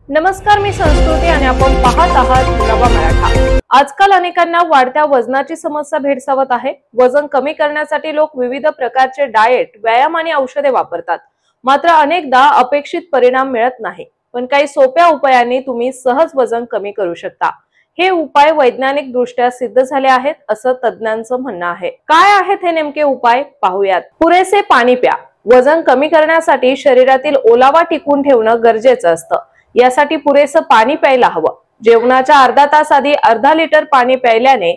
नमस्कार, मी संस्कृती आणि आपण पाहत आहात नवा मराठा। आजकाल अनेकांना वाढत्या वजनाची समस्या भेडसावत आहे। वजन कमी करण्यासाठी लोक विविध प्रकारचे डाएट, व्यायाम आणि औषधे वापरतात, मात्र अनेकदा अपेक्षित परिणाम मिळत नाही। पण काही सोप्या उपायांनी तुम्ही सहज वजन कमी करू शकता। हे उपाय वैज्ञानिक दृष्ट्या सिद्ध झाले आहेत असं तज्ञांचं म्हणणं आहे। काय आहेत हे नेमके उपाय पाहूयात। पुरेसे पाणी प्या। वजन कमी करण्यासाठी शरीरातील ओलावा टिकून ठेवणं गरजेचं असतं। यासाठी पुरेसं पाणी प्यायला हवं। जेवणाच्या अर्धा तास आधी अर्धा लिटर पाणी प्यायल्याने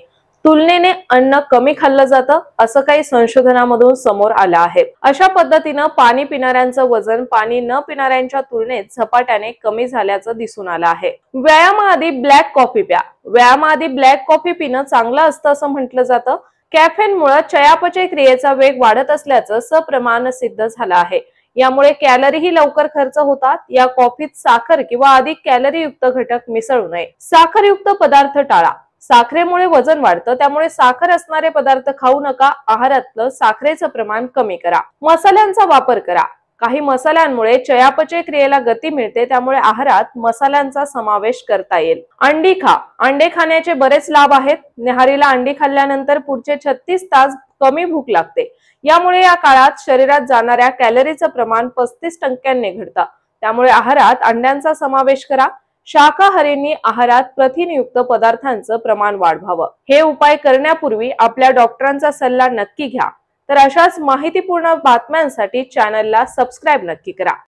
तुलनेने अन्न कमी खाल्लं जातं असं काही संशोधनामधून समोर आलं आहे। अशा पद्धतीनं पाणी पिणाऱ्यांचं वजन पाणी न पिणाऱ्यांच्या तुलनेत झपाट्याने कमी झाल्याचं दिसून आलं आहे। व्यायामाआधी ब्लॅक कॉफी प्या। व्यायामाआधी ब्लॅक कॉफी पिणं चांगलं असतं असं म्हटलं जातं। कॅफेनमुळे चयापचय क्रियेचा वेग वाढत असल्याचं सप्रमाण सिद्ध झालं आहे। यामुळे कॅलरीही लवकर खर्च होतात। या कॉफीत साखर किंवा अधिक कॅलरी युक्त घटक मिसळू नये। साखरयुक्त पदार्थ टाळा। साखरेमुळे वजन वाढतं, त्यामुळे साखर असणारे पदार्थ खाऊ नका। आहारातलं साखरेचं प्रमाण कमी करा। मसाल्यांचा वापर करा। काही मसाल्यांमुळे चयापचय क्रियेला गती मिळते, त्यामुळे आहारात मसाल्यांचा समावेश करता येईल। अंडी खा। अंडे खाण्याचे बरेच लाभ आहेत। न्याहारीला अंडी खाल्ल्यानंतर पुढचे 36 तास कमी भूक लागते। यामुळे या काळात शरीरात जाणाऱ्या कॅलरीचं प्रमाण 35% घटतं। त्यामुळे आहारात अंड्यांचा समावेश करा। शाकाहारींनी आहारात प्रथिनयुक्त पदार्थांचं प्रमाण वाढवावं। हे उपाय करण्यापूर्वी आपल्या डॉक्टरांचा सल्ला नक्की घ्या। तर अशाच माहितीपूर्ण बातम्यांसाठी चॅनलला सबस्क्राईब नक्की करा।